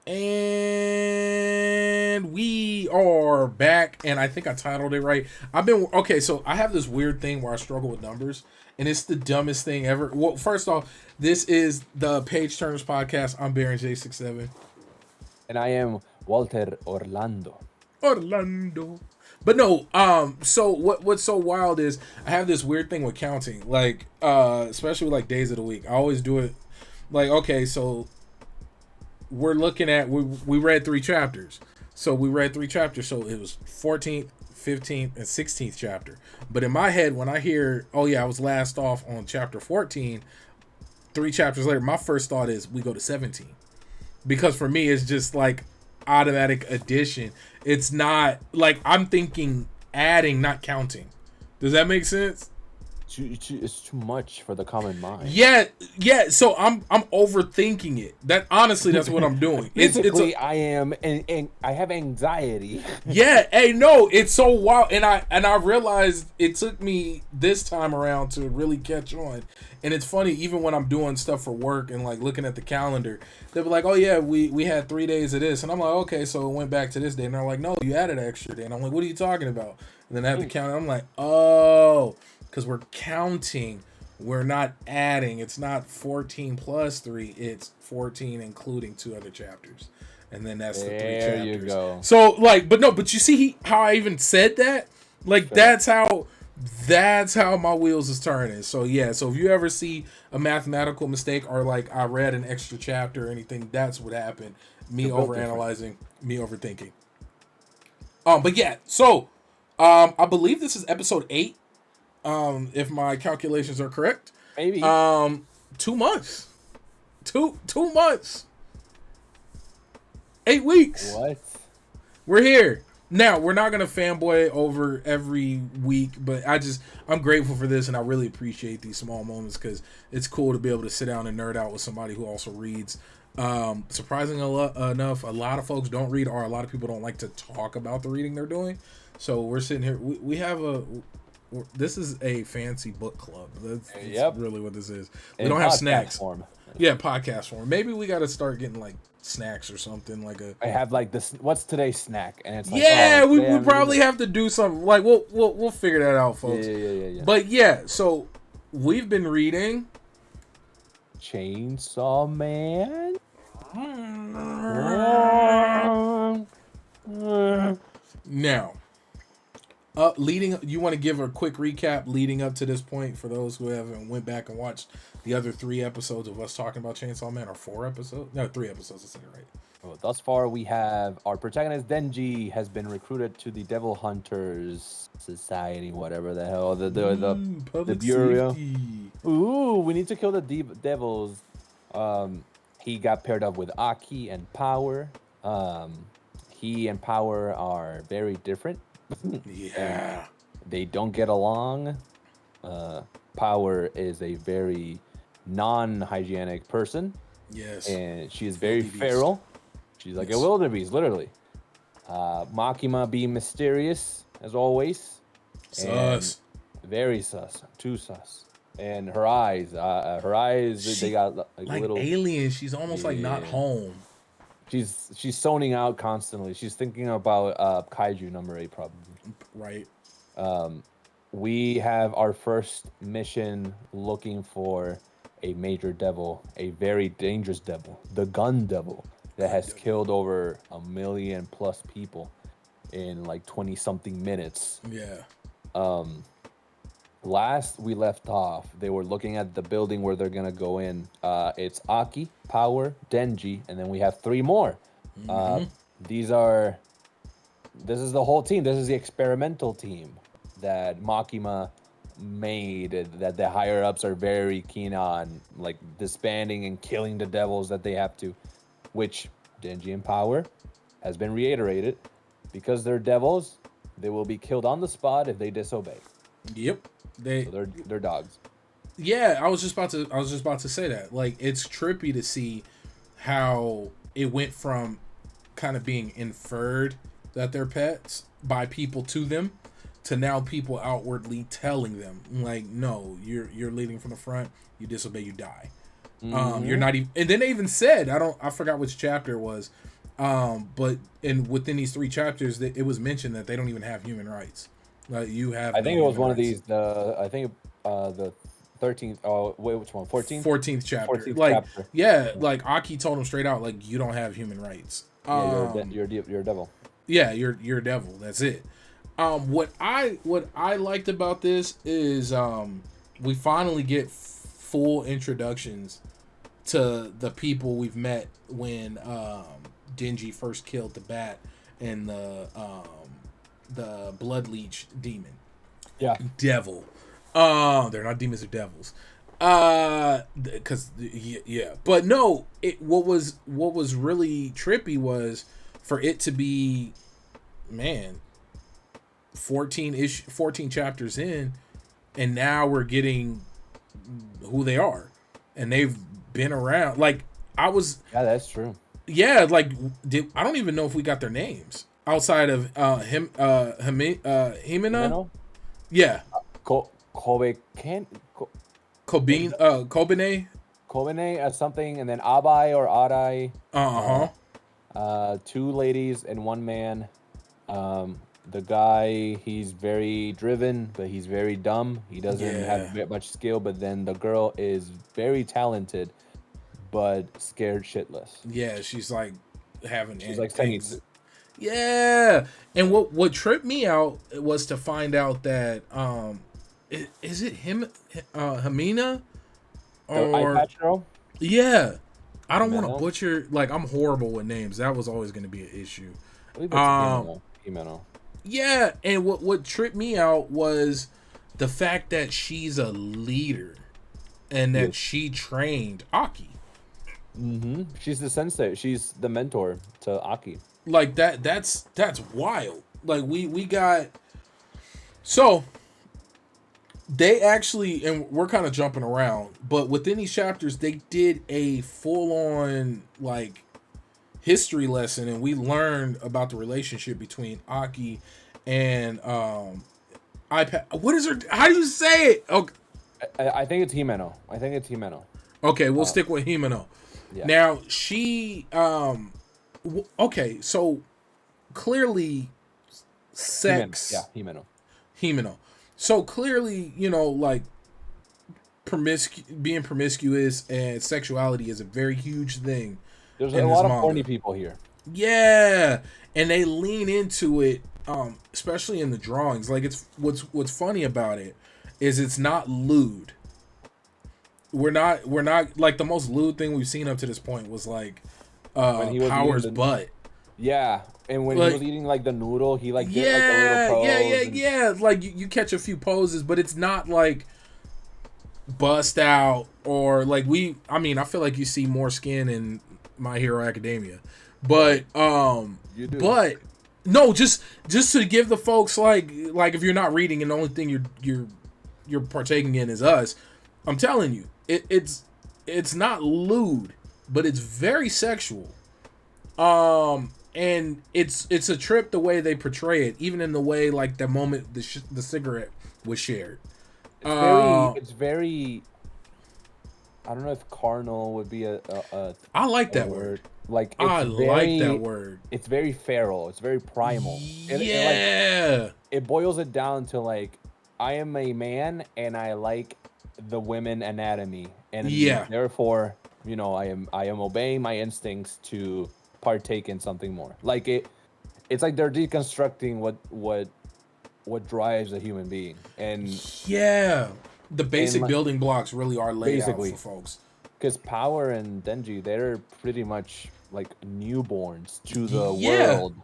And we are back, and I think I titled it right. So I have this weird thing where I struggle with numbers, and it's the dumbest thing ever. Well, first off, this is the Page Turners podcast. I'm Baron J67. And I am Walter Orlando. Orlando. But no, so what's so wild is I have this weird thing with counting, like especially with like days of the week. I always do it like, okay, so we're looking at we read three chapters. So we read three chapters, so it was 14th, 15th, and 16th chapter. But in my head, when I hear, oh yeah, I was last off on chapter 14, three chapters later, my first thought is we go to 17. Because for me, it's just like automatic addition. It's not like I'm thinking adding, not counting. Does that make sense? It's too much for the common mind. Yeah. So I'm overthinking it. That's what I'm doing. Physically, I am, and I have anxiety. Yeah. Hey, no, it's so wild, and I realized it took me this time around to really catch on. And it's funny, even when I'm doing stuff for work and like looking at the calendar, they'll be like, "Oh yeah, we had 3 days of this," and I'm like, "Okay, so it went back to this day," and they're like, "No, you added an extra day," and I'm like, "What are you talking about?" And then I have to count. I'm like, "Oh." Because we're counting, we're not adding. It's not 14 plus 3, it's 14 including 2 other chapters. And then that's the 3 chapters. There you go. So, like, but you see how I even said that? Like, sure. That's how my wheels is turning. So, yeah, so if you ever see a mathematical mistake or, like, I read an extra chapter or anything, that's what happened. Me overanalyzing, me overthinking. But yeah, so, I believe this is episode 8. If my calculations are correct. Maybe. 2 months. 2 months. 8 weeks. What? We're here. Now, we're not gonna fanboy over every week, but I'm grateful for this, and I really appreciate these small moments because it's cool to be able to sit down and nerd out with somebody who also reads. Surprisingly enough, a lot of folks don't read, or a lot of people don't like to talk about the reading they're doing. So we're sitting here. This is a fancy book club. That's really what this is. We don't have snacks. Form. Yeah, podcast form. Maybe we got to start getting like snacks or something like a. I have like this. What's today's snack? And it's like, we probably have to do something. Like we'll figure that out, folks. Yeah. But yeah, so we've been reading Chainsaw Man. Now. You want to give a quick recap leading up to this point for those who haven't went back and watched the other 3 episodes of us talking about Chainsaw Man, or 4 episodes? No, 3 episodes. I said it right. Well, thus far, we have our protagonist Denji has been recruited to the Devil Hunters Society, whatever the hell the bureau. Safety. Ooh, we need to kill the devils. He got paired up with Aki and Power. He and Power are very different. Yeah. They don't get along. Power is a very non-hygienic person. Yes. And she is very feral. She's like a wildebeest, literally. Makima being mysterious, as always. Sus. Very sus. Too sus. And her eyes, they got like little alien. She's almost like not home. She's zoning out constantly. She's thinking about Kaiju number 8 probably. Right. We have our first mission looking for a major devil, a very dangerous devil, the gun devil that has killed over 1 million plus people in like 20 something minutes. Yeah. Last we left off, they were looking at the building where they're gonna go in. It's Aki, Power, Denji, and then we have 3 more. This is the whole team. This is the experimental team that Makima made, that the higher ups are very keen on, like disbanding and killing the devils that they have to, which Denji and Power has been reiterated, because they're devils, they will be killed on the spot if they disobey. Yep. So they're dogs. Yeah, I was just about to say that. Like, it's trippy to see how it went from kind of being inferred that they're pets by people to them to now people outwardly telling them, like, no, you're leading from the front, you disobey, you die. You're not even, and then they even said, I forgot which chapter it was, But within these 3 chapters, it was mentioned that they don't even have human rights. Like you have I no think it was human one of rights. these. I think the 13th. Oh, wait, which one? 14th. 14th chapter. 14th Like, chapter. yeah, like Aki told him straight out, like you don't have human rights. Yeah, you're a devil. Yeah, you're a devil. That's it. What I liked about this is we finally get full introductions to the people we've met when Denji first killed the bat and the blood leech demon Yeah. devil. They're not demons, they're devils. Because yeah, but no. What was really trippy was for it to be, man, 14 chapters in, and now we're getting who they are, and they've been around. Like I was, Yeah, that's true. yeah, like I don't even know if we got their names outside of Himena. Meno? Yeah, Kobe can Kobine. Kobene something, and then Abai or Adai. Uh-huh. 2 ladies and 1 man. The guy, he's very driven, but he's very dumb. He doesn't have much skill. But then the girl is very talented, but scared shitless. Yeah, she's like having She's like saying, yeah. And what tripped me out was to find out that is it him Hamina the eye or patch girl. yeah. I don't want to Himeno? butcher, like I'm horrible with names. That was always going to be an issue. I believe it's Himeno. Yeah, and what tripped me out was the fact that she's a leader and that she trained Aki. Mm-hmm. She's the sensei. She's the mentor to Aki. Like that's wild. Like we got, so they actually, and we're kind of jumping around, but within these chapters they did a full on like history lesson, and we learned about the relationship between Aki and iPad. What is her? How do you say it? Okay, I think it's Himeno. okay, we'll stick with Himeno. Yeah. Now she okay, so clearly sex. Himeno. So clearly, like being promiscuous and sexuality is a very huge thing. There's a lot of horny people here. Yeah, and they lean into it, especially in the drawings. Like it's what's funny about it is it's not lewd. We're not like the most lewd thing we've seen up to this point was like Power's butt. Yeah, and when he was eating like the noodle, he like did like a little pose. Yeah. Like you catch a few poses, but it's not like bust out or like I feel like you see more skin in My Hero Academia, but you do. But no, just to give the folks like if you're not reading and the only thing you're partaking in is us, I'm telling you, it's not lewd, but it's very sexual. And it's a trip the way they portray it, even in the way like the moment the cigarette was shared. It's very. I don't know if carnal would be a I like that word. Like I like that word. It's very feral. It's very primal. Yeah. It boils it down to like, I am a man and I like the women anatomy, and therefore, I am obeying my instincts to partake in something more. Like it's like they're deconstructing what drives a human being, and the basic building blocks really are laid out for folks. Because Power and Denji, they're pretty much like newborns to the world.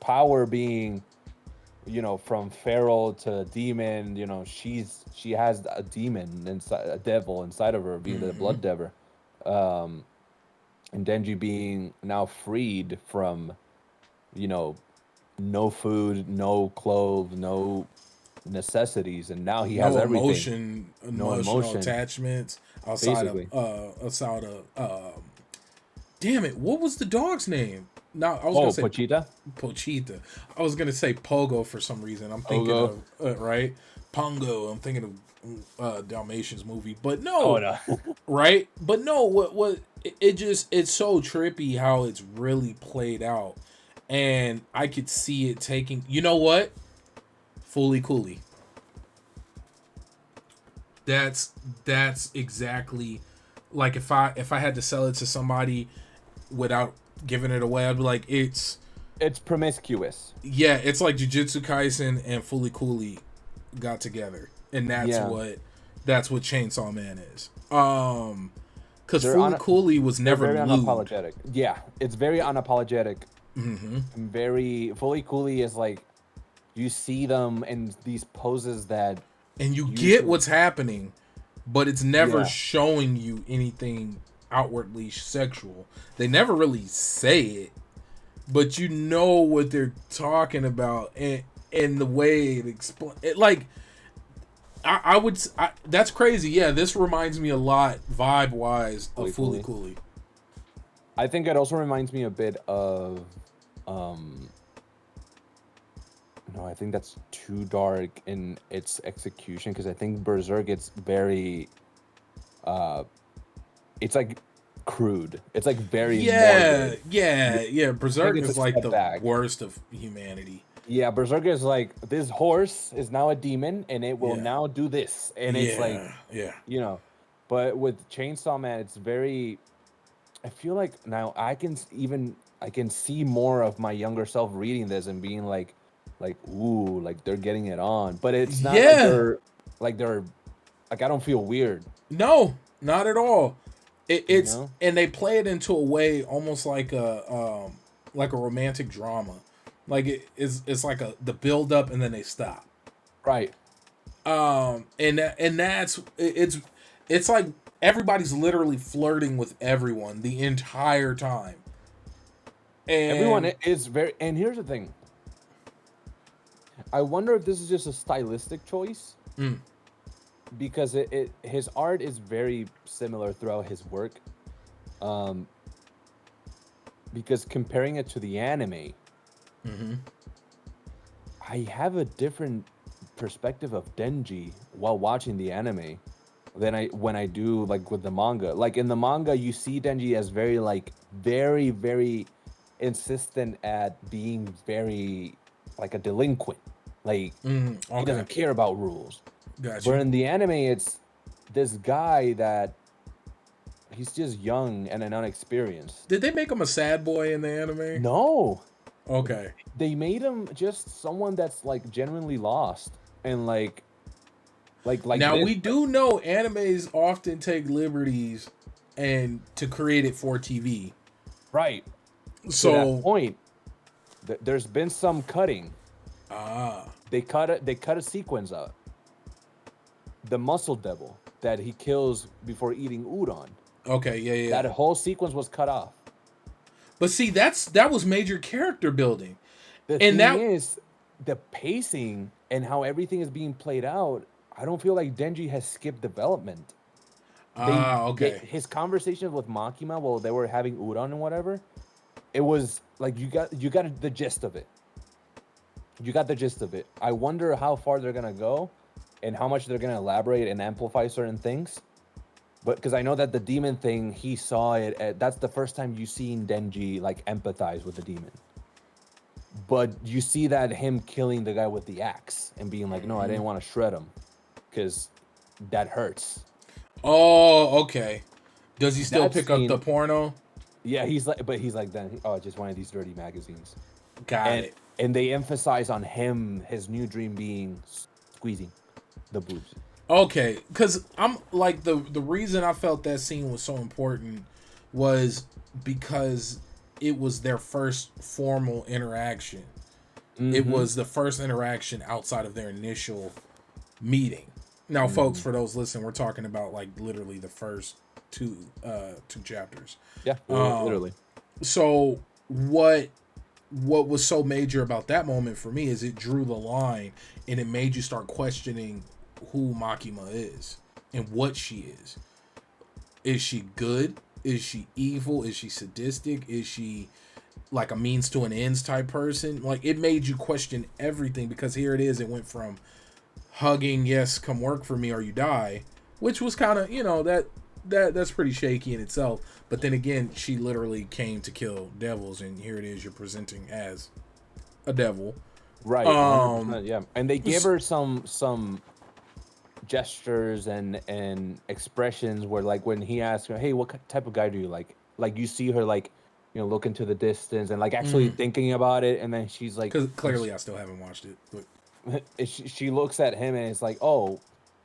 Power being, from feral to demon. She has a demon inside, a devil inside of her, being the blood devil. And Denji being now freed from, no food, no clothes, no necessities, and now he has everything. Emotional attachments outside of damn it, what was the dog's name? No, I was gonna say Pochita. I was gonna say Pogo for some reason. I'm thinking of right. Pongo. I'm thinking of Dalmatians movie, but Oh no, no. right? But no, what it just it's so trippy how it's really played out, and I could see it taking. You know what? Fully Cooley. That's exactly like if I had to sell it to somebody without giving it away, I'd be like, It's promiscuous. yeah, it's like Jujutsu Kaisen and Fully Cooley got together, and Yeah. that's what Chainsaw Man is. Because They're Fully on. Cooley was They're never very lewd. unapologetic. Yeah, it's very unapologetic. Mm-hmm. Very fully coolly is like you see them in these poses that And you get usually. what's happening, but it's never Yeah, showing you anything outwardly sexual. They never really say it, but you know what they're talking about, and the way it explain it. Like I would, that's crazy. Yeah, this reminds me a lot, vibe wise, of fully Fully coolly. Cooley. I think it also reminds me a bit of. No, I think that's too dark in its execution because I think Berserk it's very. Uh, it's like crude. It's like very Yeah, morbid. yeah, yeah. I think Berserk it's a is like step the back. worst of humanity. Yeah, Berserker is like this horse is now a demon and it will Yeah, now do this, and it's like yeah, yeah. you know. But with Chainsaw Man, it's very. I feel like now I can see more of my younger self reading this and being like ooh, like they're getting it on, but it's not Yeah. like they're like I don't feel weird, No, not at all. you It's know? and they play it into a way almost like a romantic drama. Like it's like the build up and then they stop. Right. And that's it's like everybody's literally flirting with everyone the entire time. Everyone And is very, and here's the thing. I wonder if this is just a stylistic choice mm, because it his art is very similar throughout his work. Um, because comparing it to the anime, mm-hmm. I have a different perspective of Denji while watching the anime than I when I do like with the manga. Like in the manga, you see Denji as very like very insistent at being very like a delinquent. Like he Okay, doesn't care about rules. got But you. in the anime, it's this guy that he's just young and inexperienced. Did they make him a sad boy in the anime? No, Okay. they made him just someone that's like genuinely lost and like Now this. we do know animes often take liberties and to create it for TV. Right. To that So point, there's been some cutting. ah, They cut a sequence out. The muscle devil that he kills before eating udon. okay, yeah, That yeah. whole sequence was cut off. But see, that was major character building, The and thing that is, the pacing and how everything is being played out, I don't feel like Denji has skipped development. okay, His conversations with Makima while they were having udon and whatever, it was like you got the gist of it. You got the gist of it. I wonder how far they're gonna go, and how much they're gonna elaborate and amplify certain things. But because I know that the demon thing, he saw it. That's the first time you seen Denji like empathize with the demon. But you see that him killing the guy with the axe and being like, "No, I didn't want to shred him, because that hurts." oh, okay. Does he still That pick up the scene, porno? yeah, he's like, then oh, just one of these dirty magazines, Got and it. they emphasize on him his new dream being squeezing the boobs. Okay, because I'm like the reason I felt that scene was so important was because it was their first formal interaction. It Mm-hmm. was the first interaction outside of their initial meeting. Now, folks, Mm-hmm. for those listening, we're talking about like literally the first two chapters. Yeah, Um, literally. so what was so major about that moment for me is it drew the line and it made you start questioning who Makima is and what she is. Is she good? Is she evil? Is she sadistic? Is she like a means to an ends type person? Like it made you question everything because here it is. It went from hugging, yes, come work for me or you die, which was kind of, that's pretty shaky in itself. But then again, she literally came to kill devils, and here it is, you're presenting as a devil. Right. 100%, yeah. And they give her some gestures and expressions where, like, when he asks her, hey, what type of guy do you like you see her, like, look into the distance and, like, actually thinking about it, and then she's like, because clearly I still haven't watched it, but she looks at him and it's like, oh,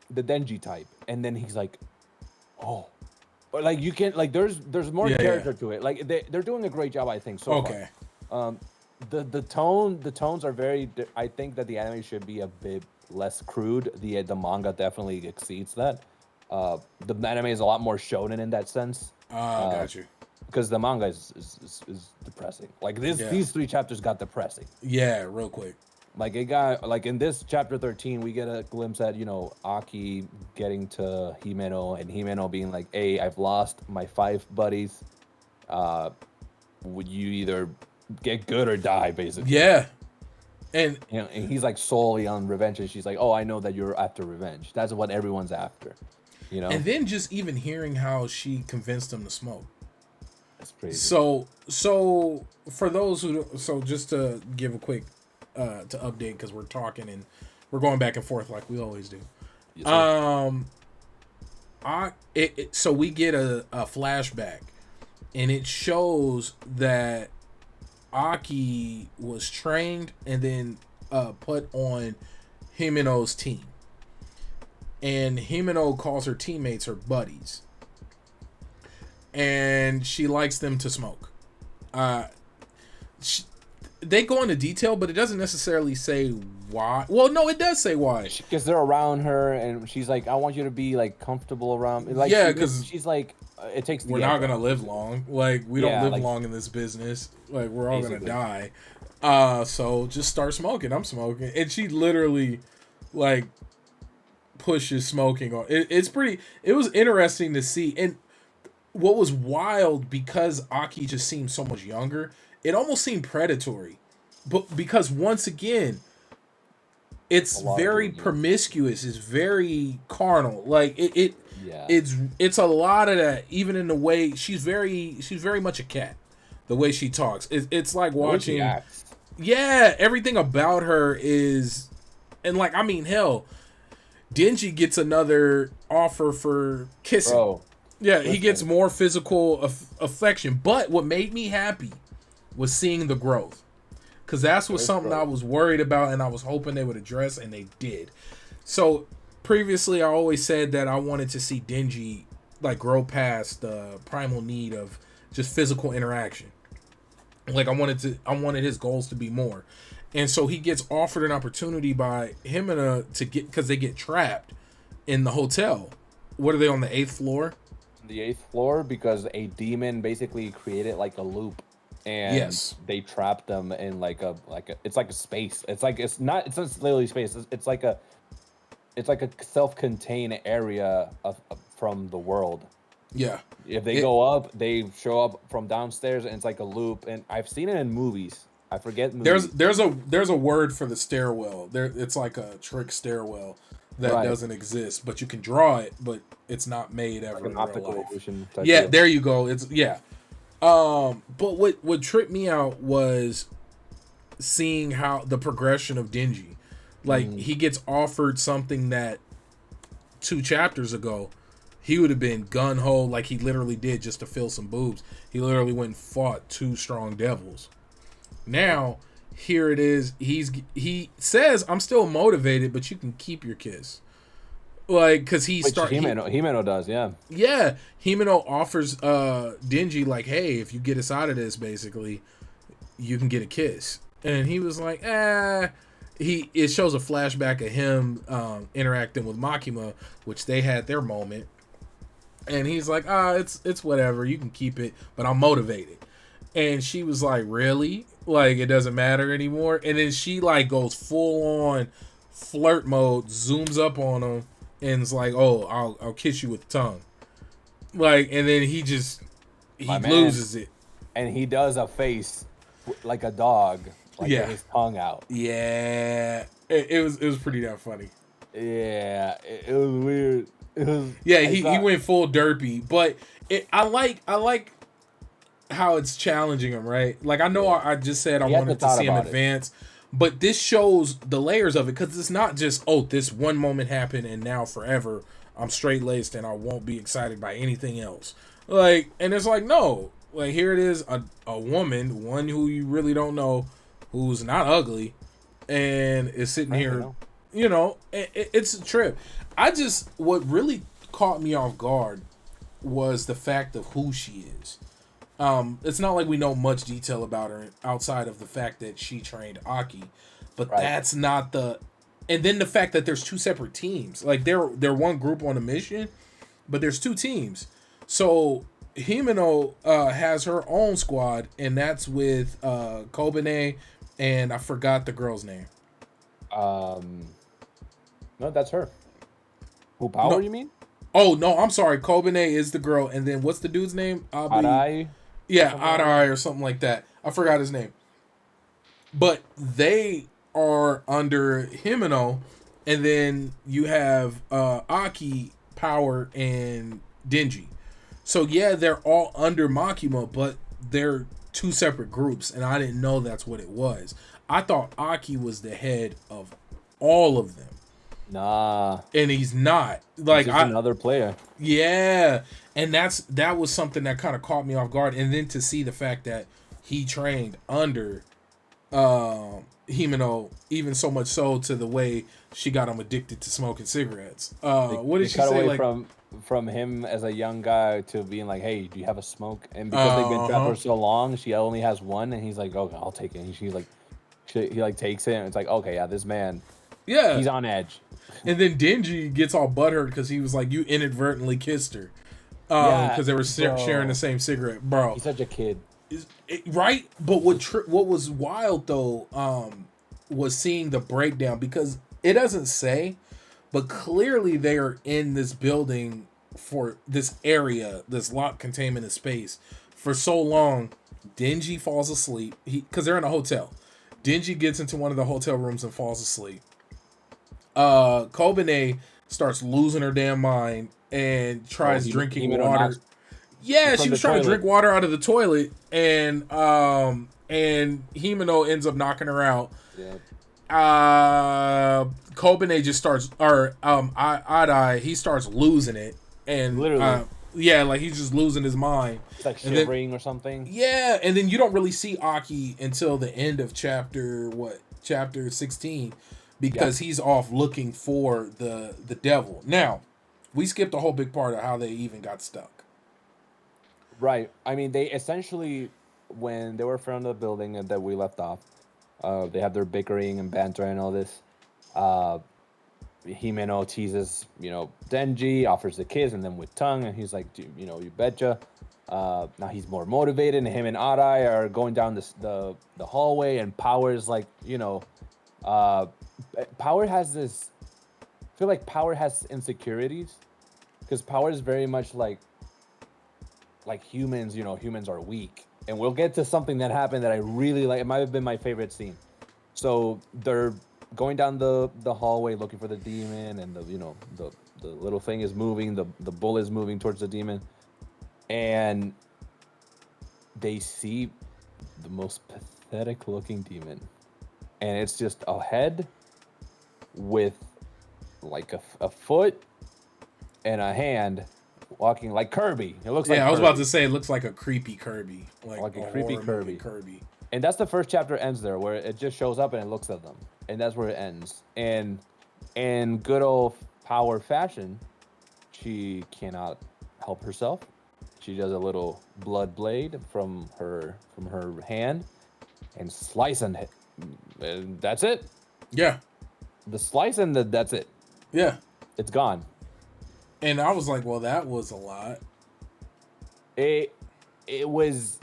the Denji type, and then he's like, oh, but, like, you can, like, there's more character to it. Like, they're doing a great job, I think, so far. The tones are very, I think that the anime should be a bit less crude. The manga definitely exceeds that. The anime is a lot more shonen in that sense. Got you. Because the manga is depressing. Like, these 3 chapters got depressing. Yeah, real quick. Like, it got, like, in this chapter 13, we get a glimpse at, Aki getting to Himeno, and Himeno being like, hey, I've lost my 5 buddies. Would you either get good or die, basically? Yeah. And and he's like solely on revenge, and she's like, oh, I know that you're after revenge. That's what everyone's after. And then just even hearing how she convinced him to smoke. That's crazy. So for those who, just to give a quick to update, because we're talking and we're going back and forth like we always do. Yes, So we get a flashback, and it shows that Aki was trained and then put on Himeno's team. And Himeno calls her teammates her buddies. And she likes them to smoke. They go into detail, but it doesn't necessarily say why. Well, no, it does say why. Because they're around her, and she's like, I want you to be, like, comfortable around me. Like, yeah, because she's like, it takes the we're not going to live long. Like, we don't live long in this business. Like, we're all going to die. So just start smoking. I'm smoking. And she literally, like, pushes smoking on. It was interesting to see. And what was wild, because Aki just seemed so much younger, it almost seemed predatory. But because, once again, it's very promiscuous. It's very carnal. Like, it's a lot of that. Even in the way she's very much a cat. The way she talks, it's like watching. Yeah, everything about her is, and, like, I mean, hell, Denji gets another offer for kissing. Bro, yeah, he gets more physical affection. But what made me happy was seeing the growth. Because that's what something I was worried about, and I was hoping they would address, and they did. So, previously, I always said that I wanted to see Denji, like, grow past the primal need of just physical interaction. Like, I wanted his goals to be more. And so he gets offered an opportunity by Himeno to get, because they get trapped in the hotel. What are they, on the 8th floor? The 8th floor, because a demon basically created, like, a loop. And they trapped them in like a it's like a space. It's not literally space. It's like a self-contained area from the world. Yeah. If they go up, they show up from downstairs, and it's like a loop. And I've seen it in movies. I forget movies. There's a word for the stairwell. It's like a trick stairwell that doesn't exist, but you can draw it, but it's not made ever in real life. Yeah, there you go. It's but what tripped me out was seeing how the progression of Denji. Like, he gets offered something that 2 chapters ago he would have been gun-ho, like he literally did, just to fill some boobs. He literally went and fought 2 strong devils. Now, here it is. He says, I'm still motivated, but you can keep your kiss. Like, because Himeno does, yeah. Yeah, Himeno offers Denji, like, hey, if you get us out of this, basically, you can get a kiss. And he was like, It shows a flashback of him interacting with Makima, which they had their moment. And he's like, it's whatever, you can keep it, but I'm motivated. And she was like, really? Like, it doesn't matter anymore? And then she, like, goes full on flirt mode, zooms up on him, and it's like, oh, I'll kiss you with the tongue. Like, and then he loses it. And he does a face like a dog, like with his tongue out. Yeah. It was pretty damn funny. Yeah, it was weird. It was. Yeah, I he thought went full derpy, but I like how it's challenging him, right? Like I know yeah, I just said I he had the wanted to thought see him about it. advance, but this shows the layers of it because it's not just oh this one moment happened and now forever I'm straight laced and I won't be excited by anything else. Like and it's like no, like here it is a woman, one who you really don't know, who's not ugly, and is sitting Frankly, here, no. it's a trip. I just what really caught me off guard was the fact of who she is. It's not like we know much detail about her outside of the fact that she trained Aki, but Right. that's not the. And then the fact that there's two separate teams, like they're one group on a mission, but there's two teams. So Himeno has her own squad, and that's with Kobane, and I forgot the girl's name. Um, no, that's her. Who power? No, You mean? oh no, I'm sorry. Kobane is the girl, and then what's the dude's name? Abi, Arai or yeah, something like that. Adai or something like that. I forgot his name. But they are under Himeno, and then you have Aki, Power, and Denji. So yeah, they're all under Makima, but they're two separate groups, and I didn't know that's what it was. I thought Aki was the head of all of them, Nah, and he's not. he's Like just another player. yeah, and that was something that kind of caught me off guard, and then to see the fact that he trained under Himeno, even so much so to the way she got him addicted to smoking cigarettes. What They did she cut say? away Like, from him as a young guy to being like, "Hey, do you have a smoke?" And because they've been trapped huh, for so long, she only has one, and he's like, "Okay, I'll take it." And she's like, he like takes it, and it's like, "Okay, yeah, this man, yeah. he's on edge." And then Denji gets all butthurt because he was like, you inadvertently kissed her, Yeah, because they were sharing the bro, same cigarette, bro. he's such a kid. Right? But what was wild though, was seeing the breakdown because it doesn't say, but clearly they are in this building for this area, this lock containment of space for so long. Denji falls asleep. Because they're in a hotel. Denji gets into one of the hotel rooms and falls asleep. Kobane starts losing her damn mind and Oh, tries he drinking Himeno water. knocks Yeah, she from the was trying to toilet. drink water out of the toilet, and Himeno ends up knocking her out. Yeah, Kobane just starts, or Adai, he starts losing it, and literally, yeah, like he's just losing his mind, he's like and then shivering or something. yeah, and then you don't really see Aki until the end of chapter 16, Yeah, because he's off looking for the devil. Now, we skipped a whole big part of how they even got stuck. right. I mean, they essentially, when they were in front of the building that we left off, they have their bickering and banter and all this. Uh, Himeno teases, Denji, offers the kiss, and then with tongue, and he's like, you betcha. Now he's more motivated, and him and Arai are going down the hallway, and Power's like, uh, Power has this. I feel like Power has insecurities because Power is very much like humans. Humans are weak, and we'll get to something that happened that I really like. It might have been my favorite scene. So they're going down the hallway looking for the demon, and the little thing is moving. The bull is moving towards the demon, and they see the most pathetic looking demon, and it's just a head with like a foot and a hand walking like Kirby. It looks like Yeah, I was about Kirby, to say it looks like a creepy Kirby, like like a a creepy horror movie Kirby. Kirby. And that's the first chapter ends there, where it just shows up and it looks at them, and that's where it ends. And in good old Power fashion, she cannot help herself. She does a little blood blade from her hand and slice and hit. And that's it. Yeah, The slice and that's it. yeah. It's gone. And I was like, well, that was a lot. It it was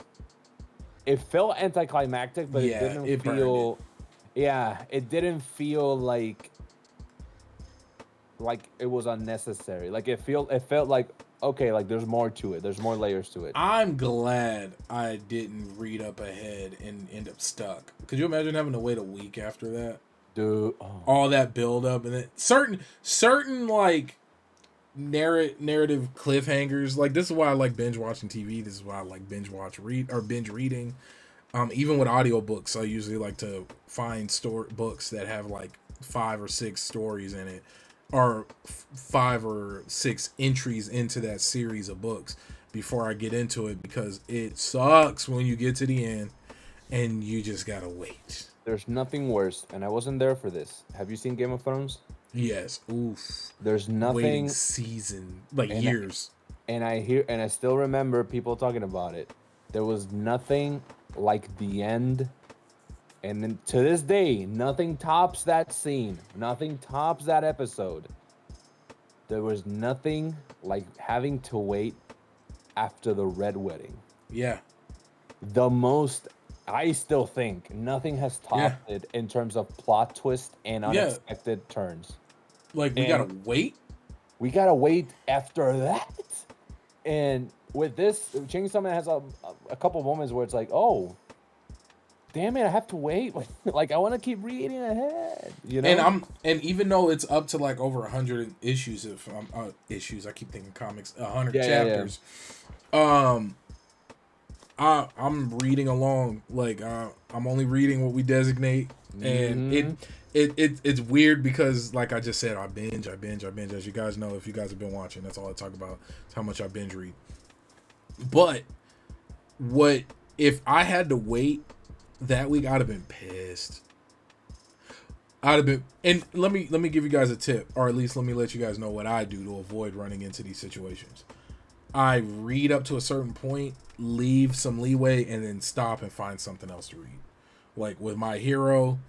it felt anticlimactic, but it Yeah, didn't it burned it. feel. Yeah, it didn't feel like it was unnecessary. Like it felt like okay, like there's more to it. There's more layers to it. I'm glad I didn't read up ahead and end up stuck. Could you imagine having to wait a week after that? Dude, oh. All that build up and then certain like narrative cliffhangers. Like this is why I like binge watching TV. This is why I like binge reading. Even with audiobooks, I usually like to find books that have like 5 or 6 stories in it, or 5 or 6 entries into that series of books before I get into it, because it sucks when you get to the end and you just gotta wait. There's nothing worse, and I wasn't there for this. Have you seen Game of Thrones? Yes. Oof. There's Waiting nothing, season like and years. I still remember people talking about it. There was nothing like the end, and then to this day, nothing tops that scene. Nothing tops that episode. There was nothing like having to wait after the Red Wedding. Yeah. The most, I still think nothing has topped it in terms of plot twist and unexpected turns. Like we gotta wait. We gotta wait after that. And with this, Chainsaw Man has a couple moments where it's like, oh, damn it, I have to wait. Like I want to keep reading ahead, you know. And even though it's up to like over 100 issues, issues, I keep thinking comics, 100 chapters. Yeah. I'm reading along. Like I'm only reading what we designate, and it's weird because, like I just said, I binge. As you guys know, if you guys have been watching, that's all I talk about. It's how much I binge read. But what if I had to wait that week? I'd have been pissed. I'd have been, and let me give you guys a tip, or at least let me let you guys know what I do to avoid running into these situations. I read up to a certain point, leave some leeway, and then stop and find something else to read. Like with My Hero,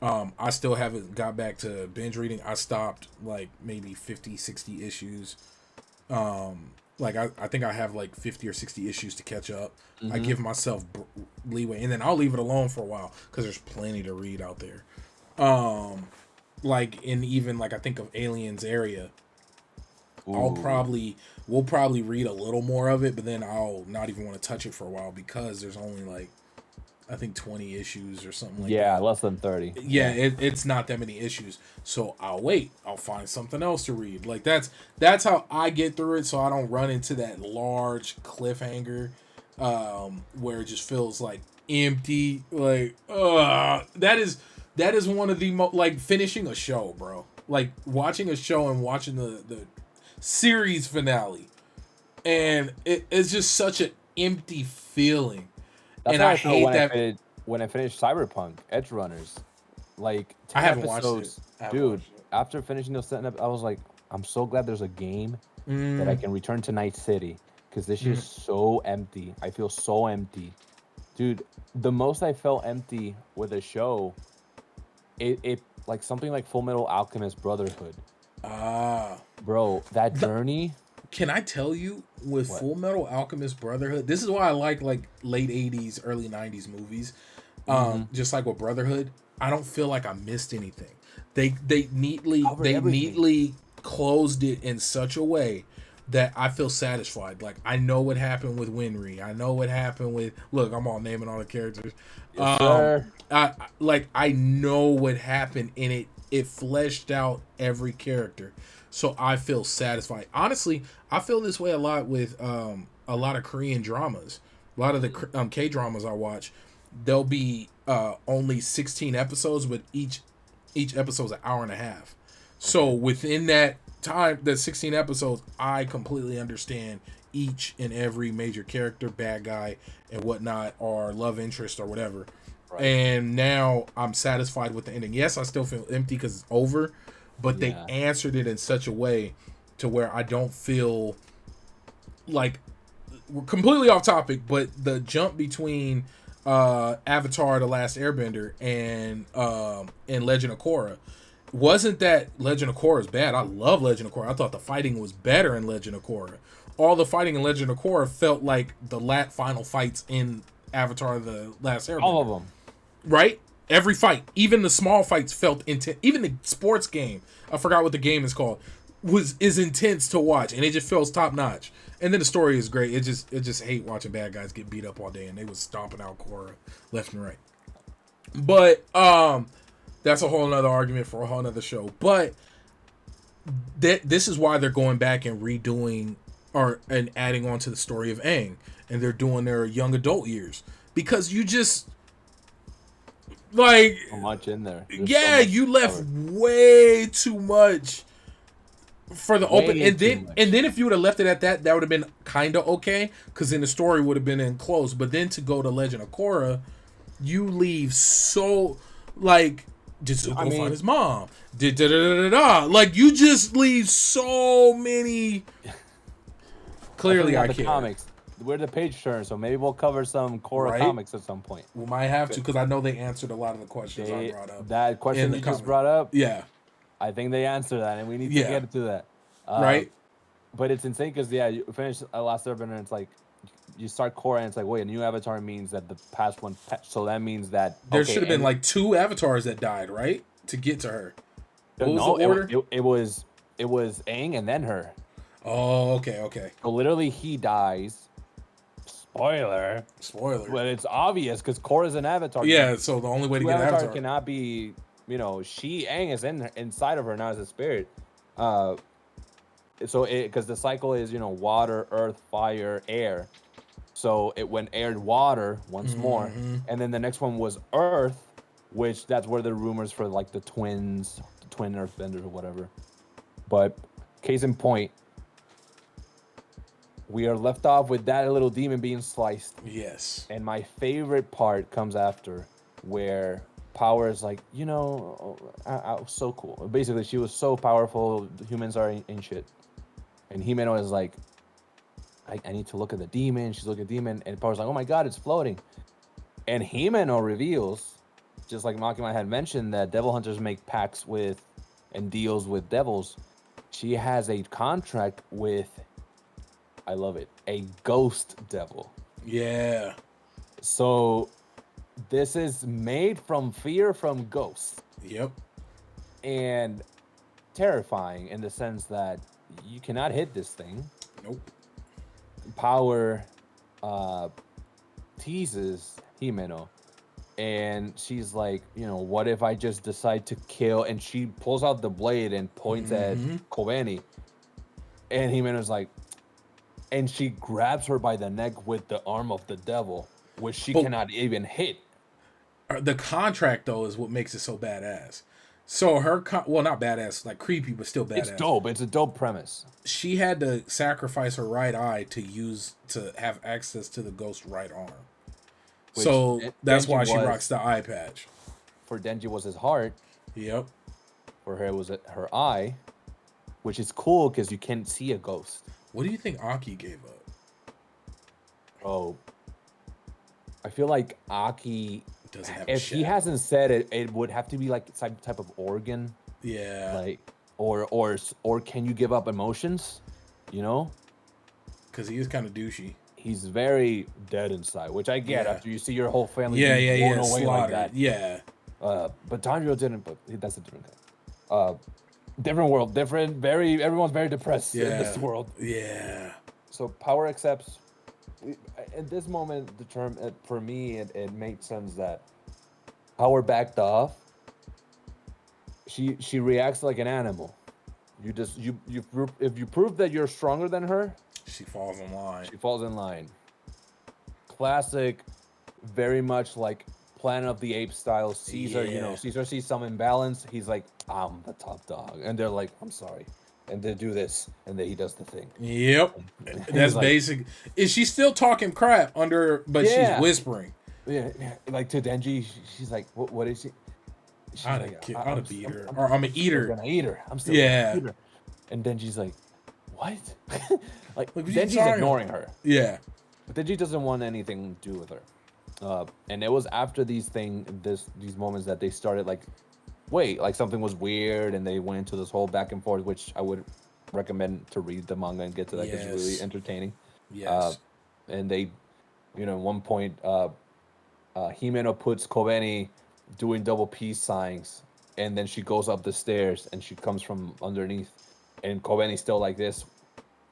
I still haven't got back to binge reading. I stopped like maybe 50, 60 issues. Like I think I have like 50 or 60 issues to catch up. I give myself leeway, and then I'll leave it alone for a while because there's plenty to read out there. Like in even like I think of Aliens Area, we'll probably read a little more of it, but then I'll not even want to touch it for a while because there's only like I think 20 issues or something like that. Yeah, less than 30. Yeah, it's not that many issues. So I'll wait. I'll find something else to read. Like that's how I get through it, so I don't run into that large cliffhanger where it just feels like empty. Like that is one of the like finishing a show, bro. Like watching a show and watching the series finale. And it's just such an empty feeling. That's and I hate that when I finished Cyberpunk Edge Runners, like 10 I haven't episodes, watched it. Dude, after finishing those 10 episodes, I was like, I'm so glad there's a game that I can return to Night City, because this is so empty. I feel so empty, dude. The most I felt empty with a show, it like something like Full Metal Alchemist Brotherhood. Bro, that journey. Can I tell you, with Full Metal Alchemist Brotherhood, this is why I like late 80s, early 90s movies. Just like with Brotherhood, I don't feel like I missed anything. They neatly closed it in such a way that I feel satisfied. Like I know what happened with Winry. I know what happened with, look, I'm all naming all the characters. Yes, sir. I know what happened, and it fleshed out every character. So I feel satisfied. Honestly, I feel this way a lot with a lot of Korean dramas. A lot of the K-dramas I watch, they'll be only 16 episodes, but each episode's an hour and a half. So within that time, that 16 episodes, I completely understand each and every major character, bad guy, and whatnot, or love interest or whatever. Right. And now I'm satisfied with the ending. Yes, I still feel empty because it's over, but they answered it in such a way to where I don't feel like we're completely off topic, but the jump between Avatar: The Last Airbender and Legend of Korra wasn't that Legend of Korra is bad. I love Legend of Korra. I thought the fighting was better in Legend of Korra. All the fighting in Legend of Korra felt like the final fights in Avatar: The Last Airbender. All of them. Right? Every fight, even the small fights, felt intense. Even the sports game, I forgot what the game is called, is intense to watch, and it just feels top notch. And then the story is great. It just hate watching bad guys get beat up all day, and they was stomping out Korra left and right. But that's a whole nother argument for a whole nother show. But this is why they're going back and redoing and adding on to the story of Aang, and they're doing their young adult years because you just like So much in there. There's yeah, so much you left covered. way too much for the open, Way and too much. then if you would have left it at that, that would have been kind of okay because then the story would have been enclosed. But then to go to Legend of Korra, you leave so like did Zuko find his mom? Did da da da da da? Like you just leave so many. Clearly, I the care. comics. We're the page turn, so maybe we'll cover some Korra Right? comics at some point. We might have to because I know they answered a lot of the questions I brought up. That question you just brought up, Yeah. I think they answered that, and we need to Yeah. get to that. Right. But it's insane because you finish Last Airbender, and it's like you start Korra, and it's like, wait, a new avatar means that the past one. So that means that There should have been like 2 avatars that died, right, to get to her. What was the order? It was Aang and then her. Oh, okay. So literally, he dies. Spoiler. But it's obvious because Korra's an avatar. Yeah, so the only way to get an avatar cannot be, Aang is inside of her now as a spirit. So because the cycle is, water, earth, fire, air. So it went aired water once more, and then the next one was earth, which that's where the rumors for like the twin earthbenders or whatever. But case in point, we are left off with that little demon being sliced. Yes. And my favorite part comes after, where Power is like, I was so cool. Basically, she was so powerful. The humans are ain't shit. And Himeno is like, I need to look at the demon. She's looking at the demon, and Power's like, oh my god, it's floating. And Himeno reveals, just like Makima had mentioned, that devil hunters make pacts with and deals with devils. She has a contract with, I love it, a ghost devil. Yeah. So this is made from fear from ghosts. Yep. And terrifying in the sense that you cannot hit this thing. Nope. Power teases Himeno, and she's like, what if I just decide to kill? And she pulls out the blade and points at Kobeni, and Himeno's like, and she grabs her by the neck with the arm of the devil, which she cannot even hit. The contract though is what makes it so badass. So her, not badass, like creepy, but still badass. It's dope. It's a dope premise. She had to sacrifice her right eye to have access to the ghost right arm. Which so that's Denji why she rocks the eye patch. For Denji was his heart. Yep. For her it was her eye, which is cool because you can't see a ghost. What do you think Aki gave up? Oh, I feel like Aki, doesn't have if he hasn't said it, it would have to be like some type of organ. Yeah. Like, or can you give up emotions? Because he is kind of douchey. He's very dead inside, which I get after you see your whole family blown away slaughtered. like that. Yeah. But Tanjiro didn't. But that's a different guy. Different world, everyone's very depressed in this world. Yeah. So Power accepts. At this moment, the term for me, it made sense that Power backed off. She reacts like an animal. If you prove that you're stronger than her, she falls in line. She falls in line. Classic, very much like Planet of the Apes style. Caesar, Caesar sees some imbalance. He's like, I'm the top dog, and they're like, I'm sorry, and they do this, and then he does the thing. Yep, that's basic. Is she still talking crap but she's whispering? Yeah, like to Denji, she's like, what is she? I'm gonna beat her, or I'm gonna eat her. I'm gonna eat her. I'm still gonna eat her. And Denji's like, what? like Denji's ignoring her. Yeah, but Denji doesn't want anything to do with her. And it was after these moments that they started like, wait, like something was weird, and they went into this whole back and forth, which I would recommend to read the manga and get to that because it's really entertaining. Yes. And they, at one point, Himeno puts Kobeni doing double peace signs, and then she goes up the stairs and she comes from underneath, and Kobeni's still like this.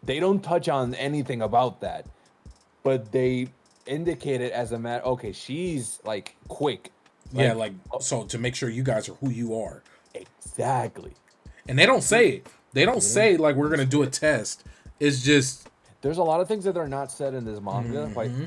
They don't touch on anything about that, but they indicate it as a matter. Okay, she's like quick. Yeah, like so to make sure you guys are who you are. Exactly. And they don't say it. They don't say like we're gonna do a test. It's just There's a lot of things that are not said in this manga, like mm-hmm.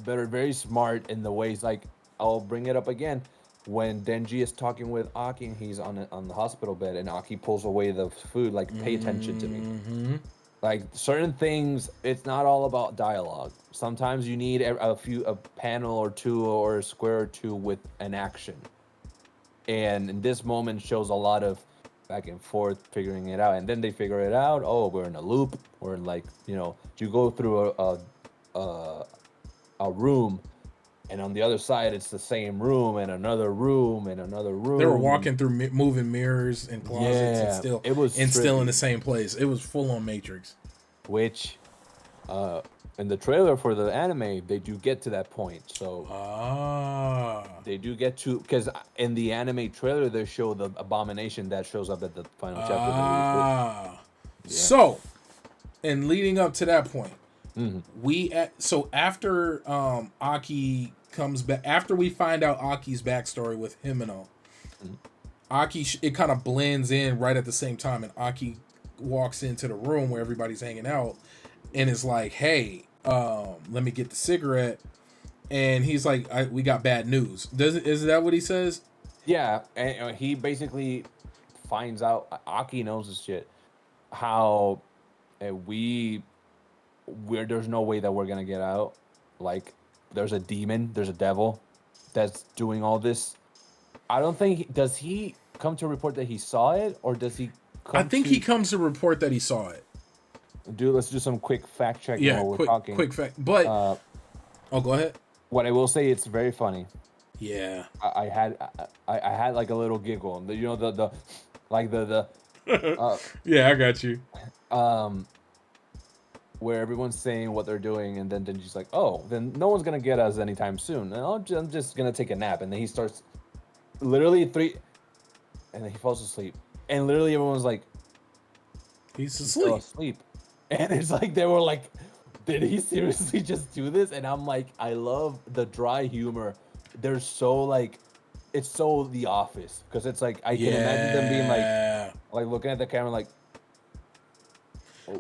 that are very smart in the ways. Like I'll bring it up again when Denji is talking with Aki and he's on the hospital bed and Aki pulls away the food. Like pay attention to me. Mm-hmm. Like certain things, it's not all about dialogue. Sometimes you need a panel or two or a square or two with an action. And in this moment shows a lot of back and forth figuring it out, and then they figure it out. Oh, we're in a loop. We're in like you go through a room, and on the other side it's the same room and another room and another room. They were walking through moving mirrors and closets and still in the same place. It was full on Matrix. Which, in the trailer for the anime, they do get to that point. So they do get to, because in the anime trailer they show the abomination that shows up at the final chapter. Yeah. So, and leading up to that point, so after Aki comes back, after we find out Aki's backstory with Himeno, Aki it kind of blends in right at the same time, and Aki walks into the room where everybody's hanging out, and is like, "Hey, let me get the cigarette." And he's like, "We got bad news." Is that what he says? Yeah, and he basically finds out. Aki knows this shit. How where there's no way that we're gonna get out. Like, there's a demon, there's a devil that's doing all this. I don't think does he come to report that he saw it, or does he? He comes to report that he saw it. Dude, let's do some quick fact checking while we're talking. Quick fact, but go ahead. What I will say, it's very funny. Yeah, I had like a little giggle. The yeah, I got you. Where everyone's saying what they're doing, and then Denji's like, "Oh, then no one's gonna get us anytime soon. And I'm just gonna take a nap." And then he starts literally and then he falls asleep. And literally everyone's like, "He's asleep." And it's like they were like, "Did he seriously just do this?" And I'm like, I love the dry humor. They're so like, it's so The Office, because it's like I can imagine them being like looking at the camera like.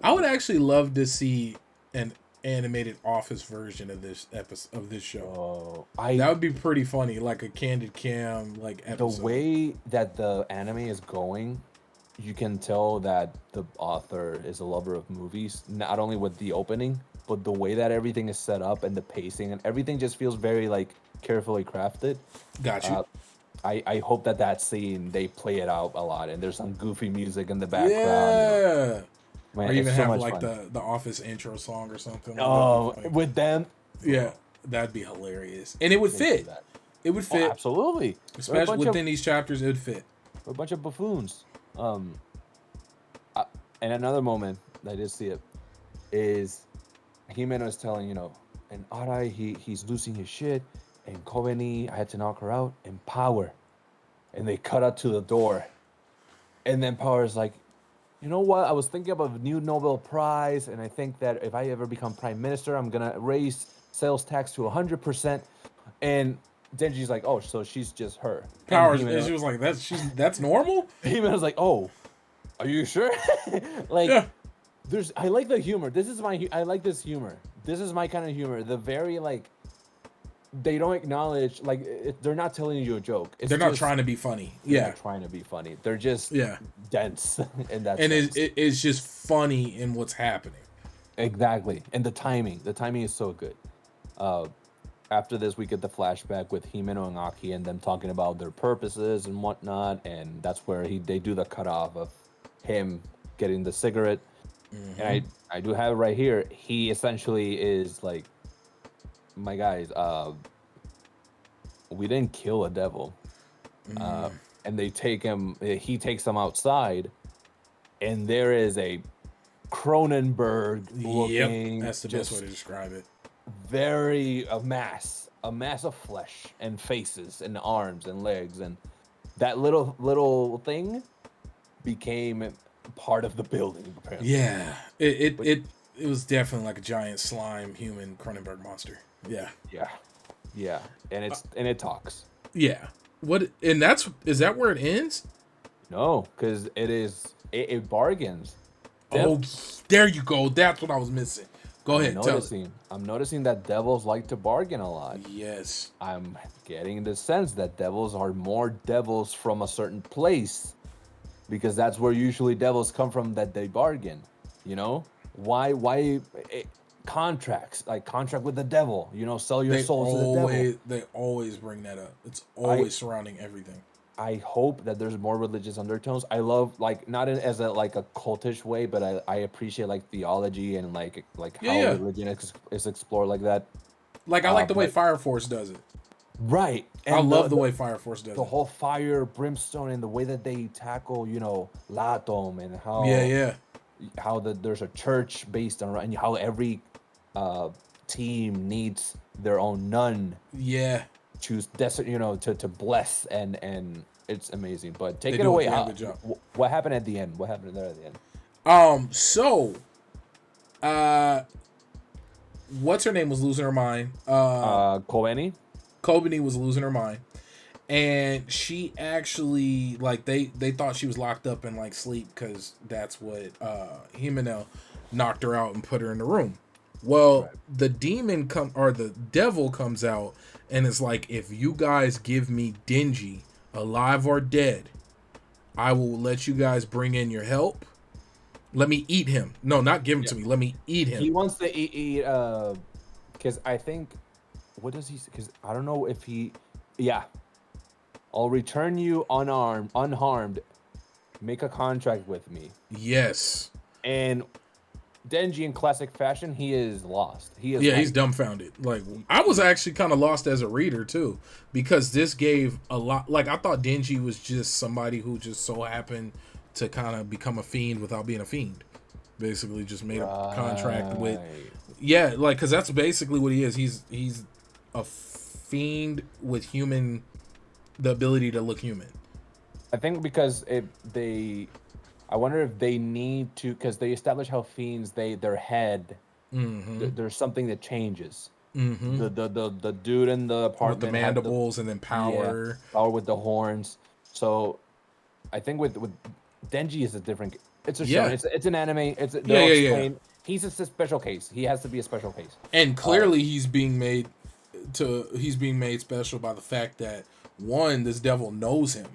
I would actually love to see an animated Office version of this episode of this show. That would be pretty funny, like a candid cam like episode. The way that the anime is going, you can tell that the author is a lover of movies. Not only with the opening, but the way that everything is set up and the pacing and everything just feels very like carefully crafted. Got you. I hope that scene they play it out a lot, and there's some goofy music in the background. Yeah. Man, or even so have like fun. the Office intro song or something. Oh, with them. Yeah, that'd be hilarious, and it would fit. It would fit absolutely, especially within these chapters. It would fit. We're a bunch of buffoons. And another moment I did see it is Himeno is telling and Arai he's losing his shit, and Kobeni I had to knock her out, and Power, and they cut out to the door, and then Power is like, "You know what? I was thinking about a new Nobel Prize, and I think that if I ever become prime minister, I'm gonna raise sales tax to 100%." And Denji's like, "Oh, so she's just her." Powers, and she was like, "That's normal." Himeno's like, "Oh, are you sure?" Like, I like the humor. I like this humor. This is my kind of humor. The very like, they don't acknowledge they're not telling you a joke. They're not trying to be funny. They're not trying to be funny. They're just dense, and it's just funny in what's happening. Exactly, and the timing is so good. After this, we get the flashback with Himeno and Aki and them talking about their purposes and whatnot, and that's where they do the cutoff of him getting the cigarette. Mm-hmm. And I do have it right here. He essentially is like, "My guys, we didn't kill a devil." And they take him. He takes them outside, and there is a Cronenberg looking. That's the best way to describe it. A mass of flesh and faces and arms and legs, and that little thing became part of the building. Apparently. Yeah, it was definitely like a giant slime human Cronenberg monster. Yeah, and it talks. Yeah. What? And is that where it ends? No, because it bargains. Oh, there you go. That's what I was missing. Go I'm ahead, tell it. noticing that devils like to bargain a lot. Yes. I'm getting the sense that devils are more devils from a certain place because that's where usually devils come from that they bargain. You know why contracts like contract with the devil? You know, sell your soul to the devil. They always bring that up. It's I always surrounding everything. I hope that there's more religious undertones. I love like not in, as a like a cultish way, but I appreciate like theology and like Yeah, how yeah. religion is explored like that. Like I like the way But Fire Force does it. right, I and love the way Fire Force does the it. whole fire, brimstone, and the way that they tackle, you know, Latom and Yeah, yeah. how there's a church based on and how every uh, team needs their own nun Yeah. choose you know to bless and it's amazing. But take They it do a away. damn good job. What happened at the end? What happened there at the end? So uh what's her name was losing her mind. Koeni? Kobani was losing her mind. And she actually like they thought she was locked up in like sleep because that's what Himeno knocked her out and put her in the room. Well, Right. the demon the devil comes out and is like, if you guys give me Denji, alive or dead, I will let you guys bring in your help. Let me eat him. No, not give him Yeah. to me. Let me eat He him. wants to eat because I think what does he? Because I don't know if he. Yeah, I'll return you unharmed. Make a contract with me. Yes. And Denji, in classic fashion, he is lost. He is Yeah, like, he's dumbfounded. Like I was actually kind of lost as a reader too, because this gave a lot. Like I thought Denji was just somebody who just so happened to kind of become a fiend without being a fiend. Basically, just made a contract with. right. Yeah, like because that's basically what he is. He's a fiend with the ability to look human. I think because I wonder if they need to because they establish how fiends their head. There's something that changes. Mm-hmm. The dude in the With the apartment had the mandibles and then yeah power. power with the horns. So I think with Denji is a different. It's a show. Yeah. It's an anime. Yeah, They'll yeah, yeah. explain. He's a special case. He has to be a special case. And Uh, clearly he's being made special by the fact that one, this devil knows him.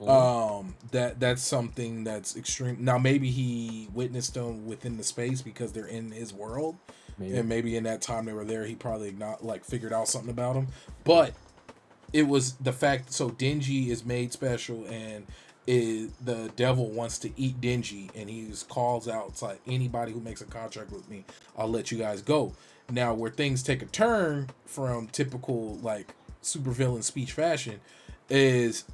mhm, That's something that's extreme. Now maybe he witnessed them within the space because they're in his world, maybe. and maybe in that time they were there, he probably not like figured out something about him. But it was the fact. So Denji is made special, and the devil wants to eat Denji, and he calls out, it's like, anybody who makes a contract with me, I'll let you guys go. Now where things take a turn from typical like supervillain speech fashion is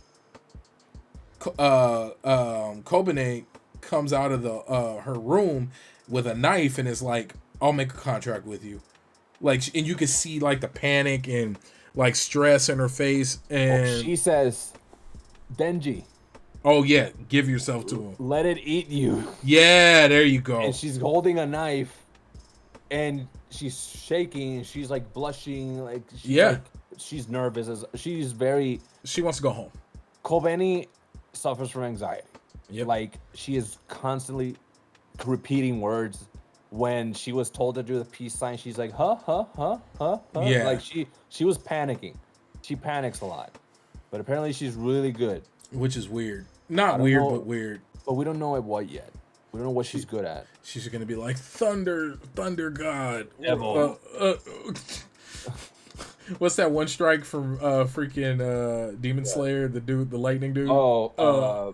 Kobane comes out of the her room with a knife and is like, I'll make a contract with you. Like, and you can see like the panic and like stress in her face. Well, And she says, Denji, oh yeah, give yourself to him. let it eat you. Yeah, there you go. And she's holding a knife, and she's shaking. And she's like blushing, like Yeah, she's nervous. She's very. she wants to go home. Kobeni suffers from anxiety. Yep. Like she is constantly repeating words. When she was told to do the peace sign, she's like, huh, huh, huh, huh, huh. Yeah. Like she was panicking. She panics a lot. But apparently she's really good. Which is weird. I Not don't weird, know, but weird. but we don't know at what yet. We don't know what she's good at. She's gonna be like thunder god. Devil. What's that one strike from freaking Demon Slayer? The dude, the lightning dude. Oh